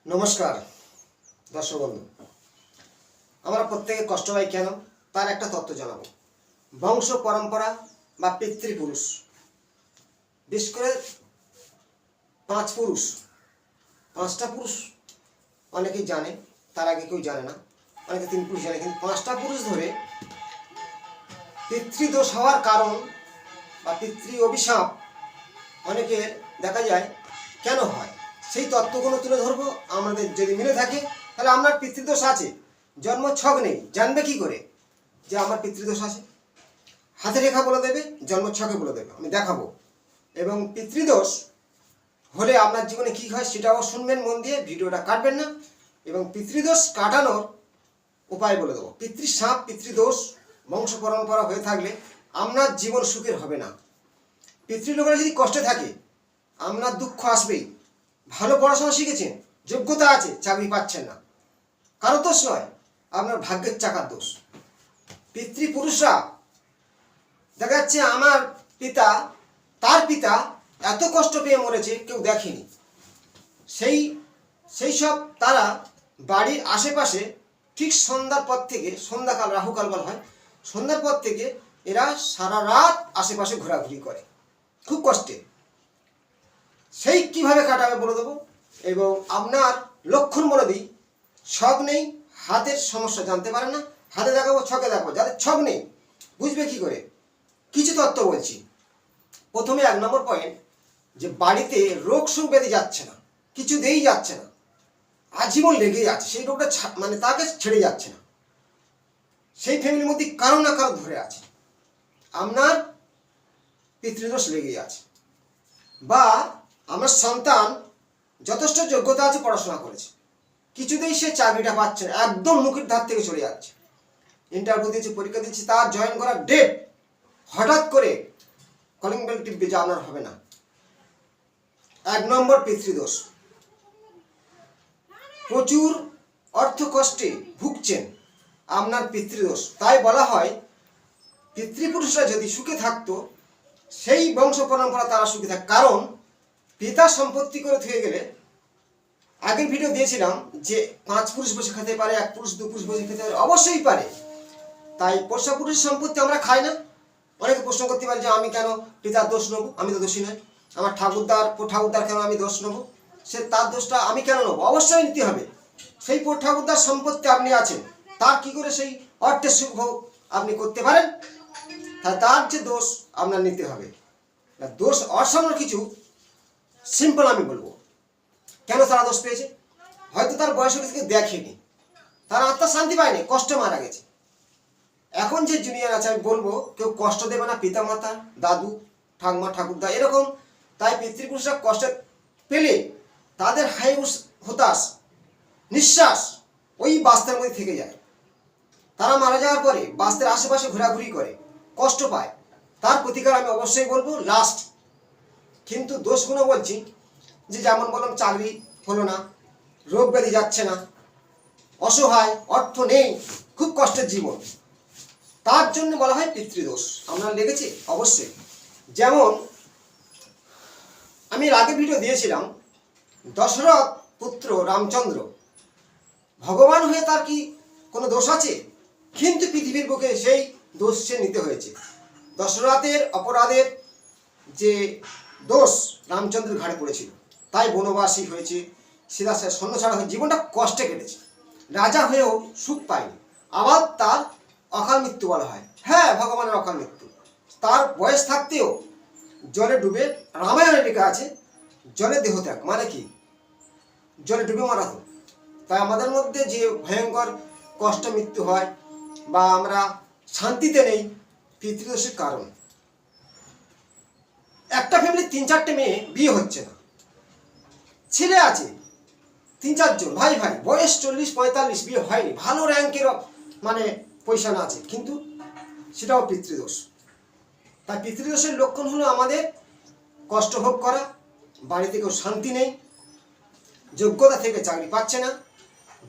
নমস্কার দর্শক বন্ধু, আমরা প্রত্যেকে কষ্ট পাই কেন তার একটা তত্ত্ব জানাবো। বংশ পরম্পরা বা পিতৃপুরুষ, বিশেষ করে পাঁচটা পুরুষ অনেকেই জানে, তার আগে কেউ জানে না, অনেকে 3 পুরুষ জানে, কিন্তু 5টা পুরুষ ধরে পিতৃদোষ হওয়ার কারণ বা পিতৃ অভিশাপ অনেকের দেখা যায় কেন হয়, সেই তত্ত্বগুলো তুলে ধরবো। আমাদের যদি মিলে থাকে তাহলে আপনার পিতৃদোষ আছে, জন্ম ছক নেই, জানবে কি করে যে আমার পিতৃদোষ আছে? হাতে রেখা বলে দেবে, জন্ম ছকে বলে দেবে, আমি দেখাবো। এবং পিতৃদোষ হলে আপনার জীবনে কী হয় সেটাও শুনবেন মন দিয়ে, ভিডিওটা কাটবেন না। এবং পিতৃদোষ কাটানোর উপায় বলে দেবো। পিতৃশাপ, পিতৃদোষ বংশ পরম্পরা হয়ে থাকলে আপনার জীবন সুখের হবে না। পিতৃলোকেরা যদি কষ্টে থাকে আপনার দুঃখ আসবেই। ভালো পড়াশোনা শিখেছেন, যোগ্যতা আছে, চাকরি পাচ্ছেন না, কারো দোষ নয়, আপনার ভাগ্যের চাকার দোষ। পিতৃপুরুষরা দেখা যাচ্ছে আমার পিতা, তার পিতা এত কষ্ট পেয়ে মরেছে কেউ দেখেনি। সেই সব তারা বাড়ির আশেপাশে ঠিক সন্ধ্যার পর থেকে, সন্ধ্যাকাল রাহুকাল বলা হয়, সন্ধ্যার পর থেকে এরা সারা রাত আশেপাশে ঘোরাঘুরি করে খুব কষ্টে। সেই কিভাবে কাটাবে বলে দেবো। এবং আপনার লক্ষণ বলে দিই, ছক নেই, হাতের সমস্যা জানতে পারেন না, হাতে দেখাবো, ছকে দেখাবো। যাদের ছক নেই বুঝবে কি করে, কিছু তত্ত্ব বলছি। প্রথমে 1 নম্বর পয়েন্ট, যে বাড়িতে রোগ সুখ ব্যাধি যাচ্ছে না, কিছুতেই যাচ্ছে না, আজীবন লেগেই আছে, সেই রোগটা মানে তাকে ছেড়ে যাচ্ছে না, সেই ফ্যামিলির মধ্যে কারো না কারো ধরে আছে, আপনার পিতৃদোষ লেগেই আছে। বা আমার সন্তান যথেষ্ট যোগ্যতা আছে, পড়াশোনা করেছে, কিছুতেই সে চাকরিটা পাচ্ছে না, একদম মুখের ধার থেকে চলে যাচ্ছে। ইন্টারভিউ দিয়েছে, পরীক্ষা দিচ্ছে, তার জয়েন করার ডেট হঠাৎ করে কলিং বেল টিপবে যে আপনার হবে না। 1 নম্বর পিতৃদোষ। প্রচুর অর্থ কষ্টে ভুগছেন, আপনার পিতৃদোষ। তাই বলা হয় পিতৃপুরুষরা যদি সুখে থাকতো সেই বংশ পরম্পরা তারা সুখে থাকে। কারণ পিতা সম্পত্তি করে থেকে গেলে, আগের ভিডিও দিয়েছিলাম যে 5 পুরুষ বসে খেতে পারে, 1 পুরুষ 2 পুরুষ বসে খেতে পারে, অবশ্যই পারে। তাই পোষা পুরুষের সম্পত্তি আমরা খাই না। অনেকে প্রশ্ন করতে পারে যে আমি কেন পিতার দোষ নেবো, আমি তো দোষী নয়। আমার ঠাকুরদার কেন আমি দোষ নেবো, সে তার দোষটা আমি কেন নেবো? অবশ্যই নিতে হবে। সেই ঠাকুরদার সম্পত্তি আপনি আছেন, তার কি করে সেই অর্থের সুখ ভোগ আপনি করতে পারেন? তার যে দোষ আপনার নিতে হবে। দোষ অসামান্য কিছু সিম্পল আমি বলবো। কেন তারা দোষ পেয়েছে? হয়তো তার বয়স থেকে দেখেনি, তার আত্মা শান্তি পায়নি, কষ্টে মারা গেছে। এখন যে জুনিয়র আছে আমি বলবো, কেউ কষ্ট দেবে না, পিতা মাতা, দাদু, ঠাকুমা, ঠাকুরদা, এরকম। তাই পিতৃপুরুষরা কষ্ট পেলে তাদের হতাশ নিঃশ্বাস ওই বাস্তের মধ্যে থেকে যায়। তারা মারা যাওয়ার পরে বাস্তের আশেপাশে ঘোরাঘুরি করে, কষ্ট পায়। তার প্রতিকার আমি অবশ্যই বলবো লাস্ট। কিন্তু দোষগুলো বলছি যে, যেমন বললাম, চাকরি হলো না, রোগ ব্যাধি যাচ্ছে না, অসহায়, অর্থ নেই, খুব কষ্টের জীবন, তার জন্য বলা হয় পিতৃদোষ। আপনার লেগেছে অবশ্যই। যেমন আমি এর আগে ভিডিও দিয়েছিলাম, দশরথ পুত্র রামচন্দ্র ভগবান হয়ে তার কি কোনো দোষ আছে? কিন্তু পৃথিবীর বুকে সেই দোষ সে নিতে হয়েছে। দশরথের অপরাধের যে দোষ রামচন্দ্রের ঘাড়ে পড়েছিল, তাই বনবাসী হয়েছে, সিধা সৈন্য ছাড়া হয়ে জীবনটা কষ্টে কেটেছে, রাজা হয়েও সুখ পায়নি। আবার তার অকাল মৃত্যু বলা হয়। হ্যাঁ, ভগবানের অকাল মৃত্যু। তার বয়স থাকতেও জলে ডুবে, রামায়ণে লেখা আছে জলে দেহত্যাগ, মানে কি জলে ডুবে মারা হতো। তাই আমাদের মধ্যে যে ভয়ঙ্কর কষ্ট মৃত্যু হয় বা আমরা শান্তিতে নেই, পিতৃদোষের কারণ। একটা ফ্যামিলি 3-4টে মেয়ে, বিয়ে হচ্ছে না, ছেলে আছে 3-4 জন, ভাই ভাই, বয়স 40-45, বিয়ে হয়নি, ভালো র্যাঙ্কের মানে পয়সা না আছে, কিন্তু সেটাও পিতৃদোষ। তাই পিতৃদোষের লক্ষণ হলো আমাদের কষ্ট ভোগ করা, বাড়িতে কেউ শান্তি নেই, যোগ্যতা থেকে চাকরি পাচ্ছে না,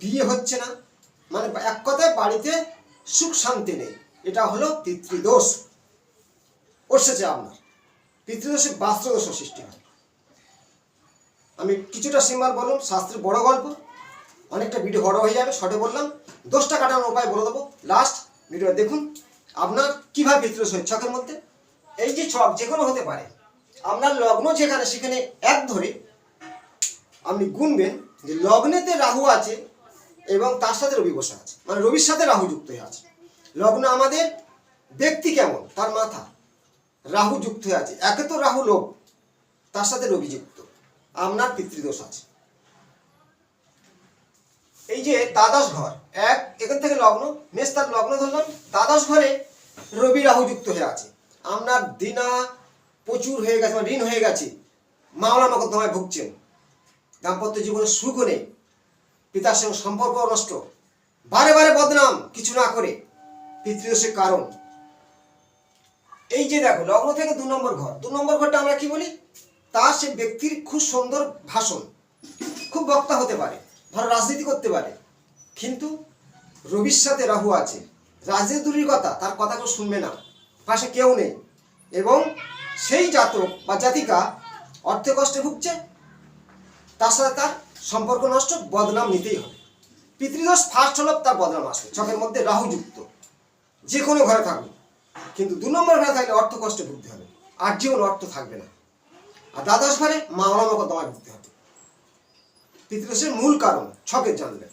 বিয়ে হচ্ছে না, মানে এক কথায় বাড়িতে সুখ শান্তি নেই। এটা হলো পিতৃদোষ বসেছে আপনার। পিতৃদোষে বাস্ত্রদোষ সৃষ্টি হয়। আমি কিছুটা সিম্বল বললাম, শাস্ত্রের বড় গল্প, অনেকটা ভিডিও বড় হয়ে যাবে, শর্টে বললাম। দোষটা কাটানোর উপায় বলে দেবো, লাস্ট ভিডিও দেখুন আপনার কীভাবে পিতৃদোষ হয় ছকের মধ্যে। এই যে ছক যে কোনো হতে পারে, আপনার লগ্ন যেখানে সেখানে এক ধরে আপনি গুনবেন যে লগ্নেতে রাহু আছে এবং তার সাথে রবি বসে আছে, মানে রবির সাথে রাহু যুক্ত হয়ে আছে। লগ্ন আমাদের ব্যক্তি কেমন, তার মাথা রাহু যুক্ত হয়ে আছে, একে তো রাহু লোক, তার সাথে রবি যুক্ত, আপনার পিতৃদোষ আছে। এই যে দ্বাদশ ঘর, এখান থেকে লগ্ন, মেষ তার লগ্ন ধরলাম, দ্বাদশ ঘরে রবি রাহু যুক্ত হয়ে আছে। আপনার দিনা প্রচুর হয়ে গেছে, মানে ঋণ হয়ে গেছে, মামলা মোকদ্দমায় ভুগছেন, দাম্পত্য জীবনে সুখ নেই, পিতার সঙ্গে সম্পর্ক নষ্ট, বারে বারে বদনাম কিছু না করে, পিতৃদোষের কারণ। এই যে দেখো লগ্ন থেকে 2 নম্বর ঘর, 2 নম্বর ঘরটা আমরা কি বলি, তার সে ব্যক্তির খুব সুন্দর ভাষণ, খুব বক্তা হতে পারে, ভালো রাজনীতি করতে পারে, কিন্তু রবির সাথে রাহু আছে, রাজনীতি দূরের কথা, তার কথা কেউ শুনবে না, পাশে কেউ নেই, এবং সেই জাতক বা জাতিকা অর্থে কষ্টে ভুগছে, তার সাথে তার সম্পর্ক নষ্ট, বদনাম নিতেই হবে। পিতৃদোষ ফার্স্ট হলো তার বদনাম আসবে, ছকের মধ্যে রাহু যুক্ত, যে কোনো ঘরে থাকুক, কিন্তু 2 নম্বর ঘরে থাকলে অর্থ কষ্টে ভুগতে হবে, আর জীবন অর্থ থাকবে না। আর দ্বাদশ ঘরে মামলা মোকদ্দমায় ভুগতে হবে, পিতৃদোষের মূল কারণ ছকের জানলে।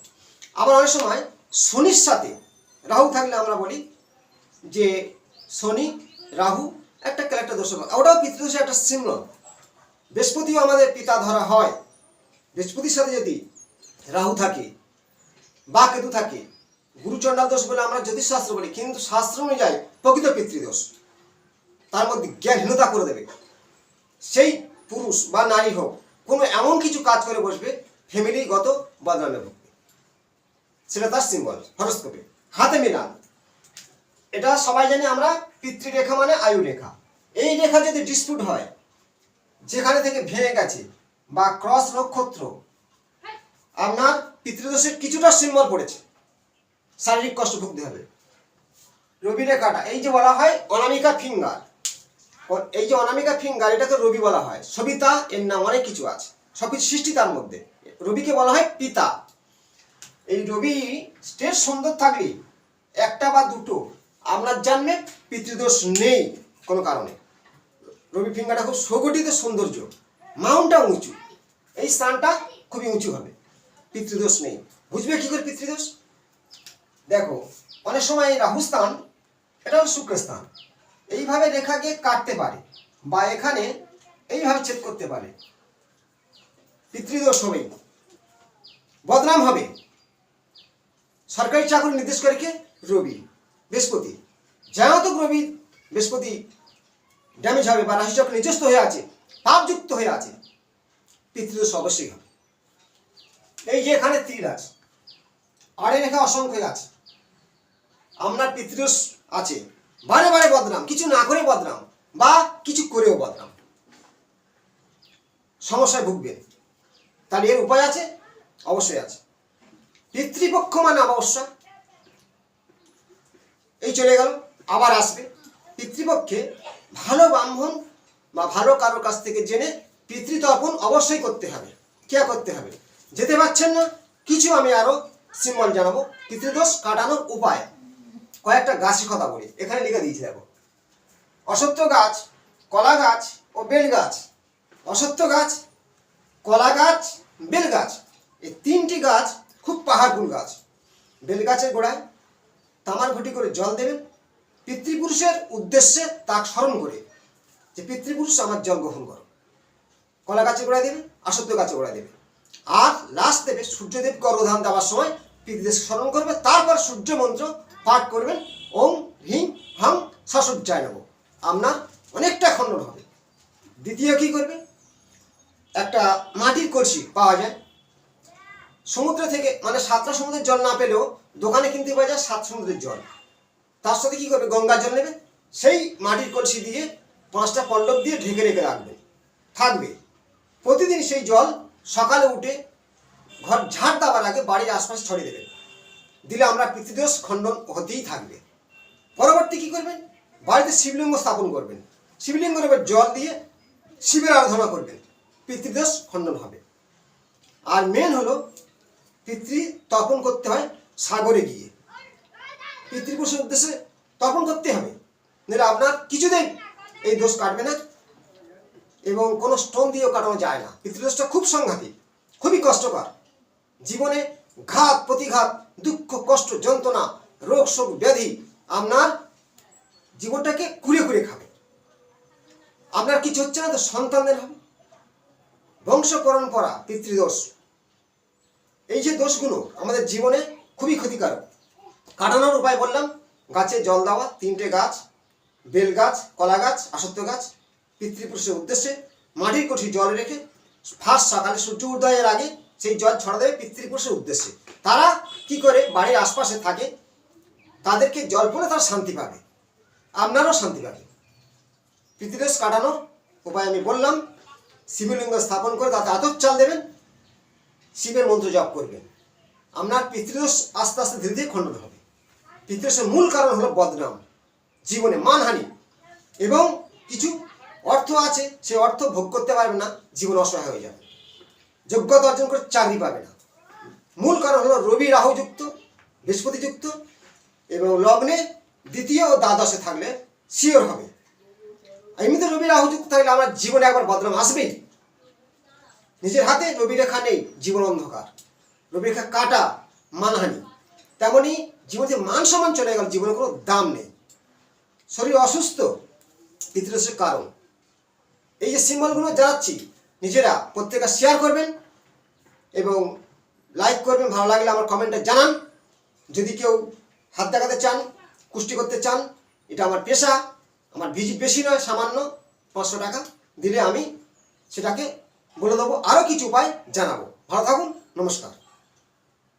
আবার অনেক সময় শনির সাথে রাহু থাকলে আমরা বলি যে শনি রাহু একটা ক্যারেক্টার দোষ, ওটাও পিতৃদোষের একটা চিহ্ন। বৃহস্পতিও আমাদের পিতা ধরা হয়, বৃহস্পতির সাথে যদি রাহু থাকে বা কেতু থাকে, গুরুচণ্ডাল দোষ বলে আমরা জ্যোতিষশাস্ত্র বলি, কিন্তু শাস্ত্র অনুযায়ী প্রকৃত পিতৃদোষ, তার মধ্যে জ্ঞানহীনতা করে দেবে। সেই পুরুষ বা নারী হোক, কোনো এমন কিছু কাজ করে বসবে ফ্যামিলিগত বদনামে ভুগবে, সেটা তার সিম্বল হরস্কোপে হাতে মিলান। এটা সবাই জানি আমরা, পিতৃরেখা মানে আয়ু রেখা, এই রেখা যদি ডিসপিউট হয়, যেখানে থেকে ভেঙে গেছে বা ক্রস নক্ষত্র, আপনার পিতৃদোষের কিছুটা সিম্বল পড়েছে, শারীরিক কষ্ট ভুগতে হবে। রবি রেখাটা এই যে বলা হয় অনামিকা ফিঙ্গার, এই যে অনামিকা ফিঙ্গার, এটাকে রবি বলা হয়, সবিতা এর নাম অনেক কিছু আছে, সবকিছু সৃষ্টি তার মধ্যে, রবিকে বলা হয় পিতা। এই রবি স্টেজ সুন্দর থাকলে একটা বা দুটো আপনার জন্মে পিতৃদোষ নেই কোনো কারণে। রবি ফিঙ্গারটা খুব সুগঠিত সৌন্দর্য, মাউন্টটা উঁচু, এই স্থানটা খুবই উঁচু হবে, পিতৃদোষ নেই। বুঝবে কি করে পিতৃদোষ? দেখো অনেক সময় এই রাহুস্থান, এটা হলো শুক্রস্থান, এইভাবে রেখাকে কাটতে পারে বা এখানে এইভাবে ছেদ করতে পারে, পিতৃদোষ হবে, বদনাম হবে। সরকারি চাকরি নির্দেশ করে কে? রবি, বৃহস্পতি। যেহেতু রবি বৃহস্পতি ড্যামেজ হবে বা রাশিচক্র নিজস্ব হয়ে আছে, পাপযুক্ত হয়ে আছে, পিতৃদোষ অবশ্যই হবে। এই যে এখানে তীর আছে, আড়ে রেখা অসংখ্য আছে, আপনার পিতৃদোষ আছে, বারে বারে বদনাম, কিছু না করে বদনাম বা কিছু করেও বদনাম, সমস্যায় ভুগবেন। তাহলে এর উপায় আছে? অবশ্যই আছে। পিতৃপক্ষ মানে অমাবস্যা, এই চলে গেল, আবার আসবে। পিতৃপক্ষে ভালো ব্রাহ্মণ বা ভালো কারোর কাছ থেকে জেনে পিতৃতর্পণ অবশ্যই করতে হবে। কে করতে হবে? যেতে পারছেন না, কিছু আমি আরো সিম্বল জানাবো, পিতৃদোষ কাটানোর উপায়। কয়েকটা গাছের কথা বলি, এখানে লিখে দিয়েছি দেখো, অশ্বত্থ গাছ, কলা গাছ ও বেল গাছ। অশ্বত্থ গাছ, কলা গাছ, বেল গাছ, এই 3টি গাছ খুব পাহাড়পুর গাছ। বেল গাছের গোড়ায় তামার ঘটি করে জল দেবেন, পিতৃপুরুষের উদ্দেশ্যে তাক স্মরণ করে যে পিতৃপুরুষ আমার জল গ্রহণ করো। কলা গাছের গোড়ায় দেবে, অশ্বত্থ গাছের গোড়ায় দেবে, আর লাস্ট দেবে সূর্যদেবকে অর্ঘ্যদান দেওয়ার সময় পিতৃদেবকে স্মরণ করবে, তারপর সূর্য মন্ত্র পাঠ করবেন, ওং হ্রিং হং সসজ্জায় নমঃ। আপনার অনেকটা খণ্ডন হবে। দ্বিতীয় কি করবে? একটা মাটির কলসি পাওয়া যায় সমুদ্র থেকে, মানে 7টা সমুদ্রের জল না পেলেও দোকানে কিনতে পাওয়া যায় 7 সমুদ্রের জল, তার সাথে কি করবে? গঙ্গার জল নেবে, সেই মাটির কলসি দিয়ে 5টা পল্লব দিয়ে ঢেকে রেখে রাখবে, থাকবে। প্রতিদিন সেই জল সকালে উঠে ঘর ঝাড় দেওয়ার আগে বাড়ির আশপাশে ছড়িয়ে দেবেন, দিলে আমরা পিতৃদোষ খণ্ডন হতেই থাকবে। পরবর্তী কি করবেন? বাড়িতে শিবলিঙ্গ স্থাপন করবেন, শিবলিঙ্গের উপর জল দিয়ে শিবের আরাধনা করবেন, পিতৃদোষ খণ্ডন হবে। আর মেন হলো পিতৃ তর্পণ করতে হয় সাগরে গিয়ে, পিতৃপুরুষের উদ্দেশ্যে তর্পণ করতে হবে, নাহলে আপনার কিছুতেই এই দোষ কাটবে না এবং কোনো স্টোন দিয়েও কাটানো যায় না। পিতৃদোষটা খুব সাংঘাতিক, খুবই কষ্টকর। জীবনে ঘাত প্রতিঘাত, দুঃখ কষ্ট যন্ত্রণা, রোগ শোক ব্যাধি আপনার জীবনটাকে কুড়ে কুড়ে খাবে। আপনার কিছু হচ্ছে না তো সন্তানদের হবে। বংশ পরম্পরা পিতৃদোষ, এই যে দোষগুলো আমাদের জীবনে খুবই ক্ষতিকারক। কাটানোর উপায় বললাম, গাছে জল দেওয়া, 3টে গাছ, বেল গাছ, কলা গাছ, অশ্বত্থ গাছ, পিতৃপুরুষের উদ্দেশ্যে মাটির কঠি জল রেখে ফার্স্ট সকালে সূর্য উদয়ের আগে সেই জল ছড়া দেবে পিতৃপুরুষের উদ্দেশ্যে। তারা কি করে বাড়ির আশপাশে থাকে, তাদেরকে জল পড়ে তারা শান্তি পাবে, আপনারও শান্তি পাবে। পিতৃদোষ কাটানোর উপায় আমি বললাম, শিবলিঙ্গ স্থাপন করে তাতে আতপ চাল দেবেন, শিবের মন্ত্র জপ করবেন, আপনার পিতৃদোষ আস্তে আস্তে ধীরে ধীরে খণ্ডন হবে। পিতৃদোষের মূল কারণ হলো বদনাম, জীবনে মানহানি এবং কিছু অর্থ আছে সেই অর্থ ভোগ করতে পারবে না, জীবন অসহায় হয়ে যাবে, যোগ্যতা অর্জন করে চাকরি পাবে না। মূল কারণ হলো রবি রাহু যুক্ত, বৃহস্পতি যুক্ত এবং লগ্নে দ্বিতীয় ও দ্বাদশে থাকলে শিওর হবে। এমনিতে রবি রাহু যুক্ত থাকলে আমার জীবনে একবার বদনাম আসবেই। নিজের হাতে রবি রেখা নেই, জীবন অন্ধকার, রবি রেখা কাটা, মানহানি। তেমনি জীবনে মান সম্মান চলে গেল, জীবনে কোনো দাম নেই, শরীর অসুস্থ, পিতৃদোষের কারণ। এই যে সিম্বলগুলো জানাচ্ছি, নিজেরা প্রত্যেকটা শেয়ার করবেন এবং লাইক করবেন। ভালো লাগলে আমার কমেন্টে জানান। যদি কেউ হাত দেখাতে চান, কুষ্টি করতে চান, এটা আমার পেশা, আমার ভিজিট বেশি নয়, সামান্য 500 টাকা দিলে আমি সেটাকে বলে দেবো, আরও কিছু উপায় জানাবো। ভালো থাকুন, নমস্কার।